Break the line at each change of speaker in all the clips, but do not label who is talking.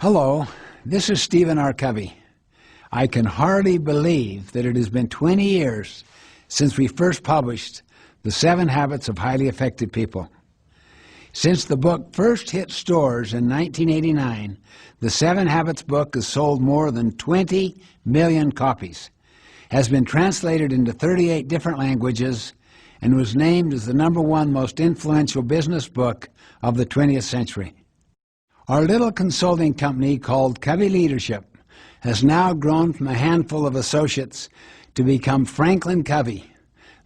Hello, this is Stephen R. Covey. I can hardly believe that it has been 20 years since we first published The 7 Habits of Highly Effective People. Since the book first hit stores in 1989, the 7 Habits book has sold more than 20 million copies, has been translated into 38 different languages, and was named as the #1 most influential business book of the 20th century. Our little consulting company called Covey Leadership has now grown from a handful of associates to become Franklin Covey,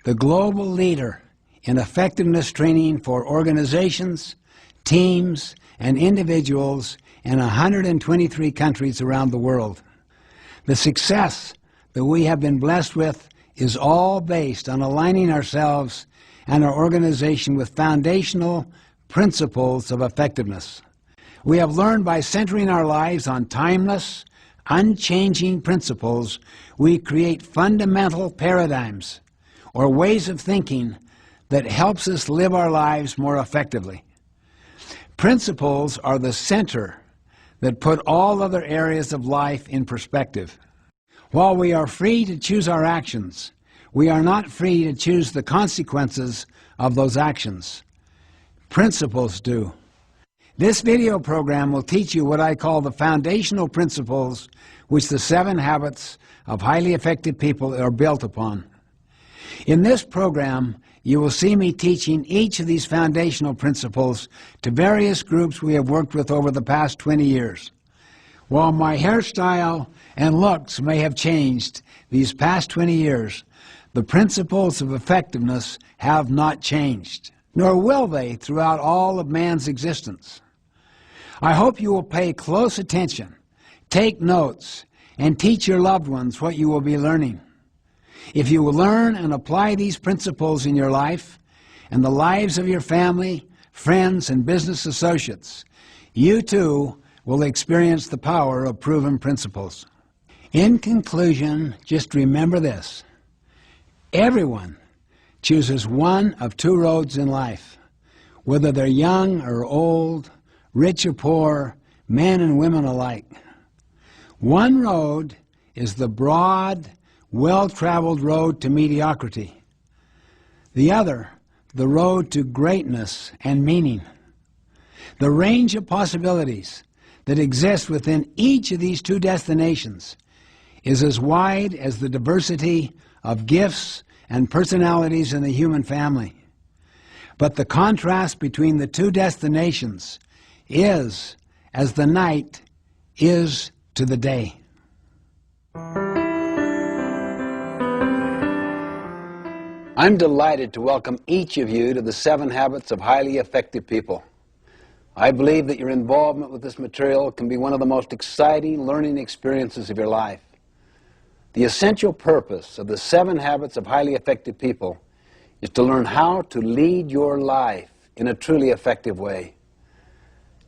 the global leader in effectiveness training for organizations, teams, and individuals in 123 countries around the world. The success that we have been blessed with is all based on aligning ourselves and our organization with foundational principles of effectiveness. We have learned by centering our lives on timeless, unchanging principles, we create fundamental paradigms or ways of thinking that helps us live our lives more effectively. Principles are the center that put all other areas of life in perspective. While we are free to choose our actions, we are not free to choose the consequences of those actions. Principles do. This video program will teach you what I call the foundational principles which the 7 Habits of Highly Effective People are built upon. In this program, you will see me teaching each of these foundational principles to various groups we have worked with over the past 20 years. While my hairstyle and looks may have changed these past 20 years, the principles of effectiveness have not changed, nor will they throughout all of man's existence. I hope you will pay close attention, take notes, and teach your loved ones what you will be learning. If you will learn and apply these principles in your life and the lives of your family, friends, and business associates, you too will experience the power of proven principles. In conclusion, just remember this. Everyone chooses one of 2 roads in life, whether they're young or old, rich or poor, men and women alike. One road is the broad, well-traveled road to mediocrity. The other, the road to greatness and meaning. The range of possibilities that exist within each of these 2 destinations is as wide as the diversity of gifts and personalities in the human family. But the contrast between the 2 destinations is as the night is to the day. I'm delighted to welcome each of you to the 7 Habits of Highly Effective People. I believe that your involvement with this material can be one of the most exciting learning experiences of your life. The essential purpose of the 7 Habits of Highly Effective People is to learn how to lead your life in a truly effective way.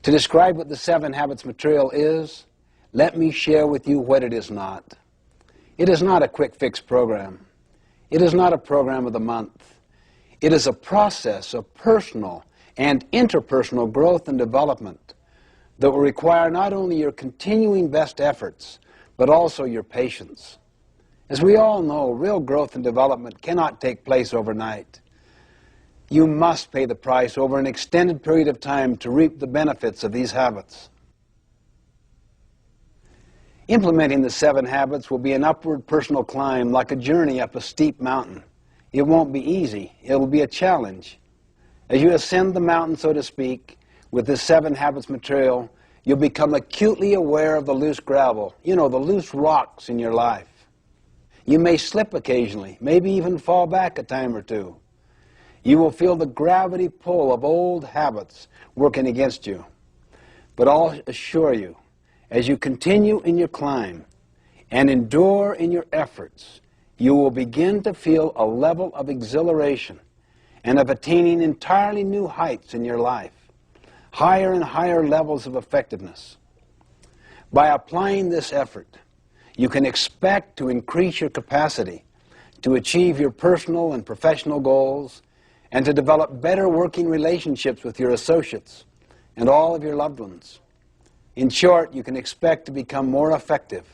To describe what the 7 Habits material is, let me share with you what it is not. It is not a quick fix program. It is not a program of the month. It is a process of personal and interpersonal growth and development that will require not only your continuing best efforts, but also your patience. As we all know, real growth and development cannot take place overnight. You must pay the price over an extended period of time to reap the benefits of these habits. Implementing the 7 habits will be an upward personal climb like a journey up a steep mountain. It won't be easy. It will be a challenge. As you ascend the mountain, so to speak, with this 7 habits material, you'll become acutely aware of the loose gravel, the loose rocks in your life. You may slip occasionally, maybe even fall back a time or 2. You will feel the gravity pull of old habits working against you. But I'll assure you, as you continue in your climb and endure in your efforts, you will begin to feel a level of exhilaration and of attaining entirely new heights in your life, higher and higher levels of effectiveness. By applying this effort, you can expect to increase your capacity to achieve your personal and professional goals and to develop better working relationships with your associates and all of your loved ones. In short, you can expect to become more effective.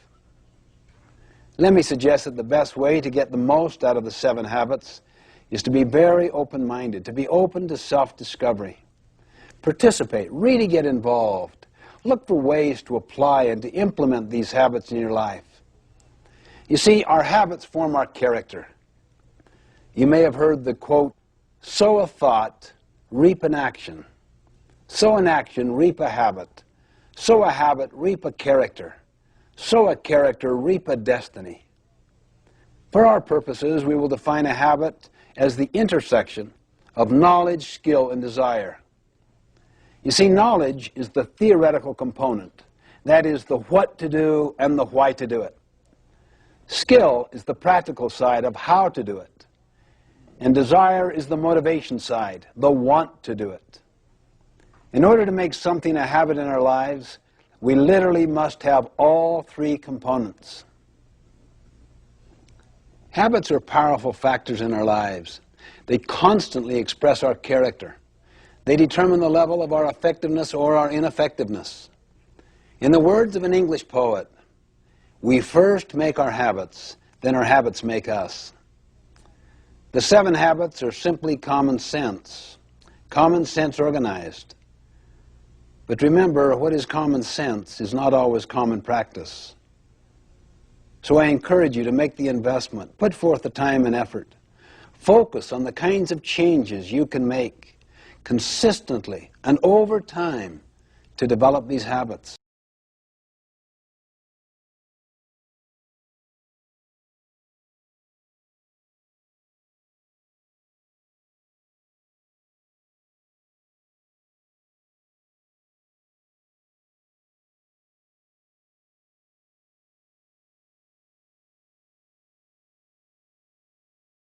Let me suggest that the best way to get the most out of the 7 habits is to be very open-minded, to be open to self-discovery. Participate, really get involved. Look for ways to apply and to implement these habits in your life. You see, our habits form our character. You may have heard the quote, sow a thought, reap an action. Sow an action, reap a habit. Sow a habit, reap a character. Sow a character, reap a destiny. For our purposes, we will define a habit as the intersection of knowledge, skill, and desire. You see, knowledge is the theoretical component. That is the what to do and the why to do it. Skill is the practical side of how to do it. And desire is the motivation side, the want to do it. In order to make something a habit in our lives, we literally must have all 3 components. Habits are powerful factors in our lives. They constantly express our character. They determine the level of our effectiveness or our ineffectiveness. In the words of an English poet, we first make our habits, then our habits make us. The 7 habits are simply common sense organized. But remember, what is common sense is not always common practice. So I encourage you to make the investment, put forth the time and effort. Focus on the kinds of changes you can make consistently and over time to develop these habits.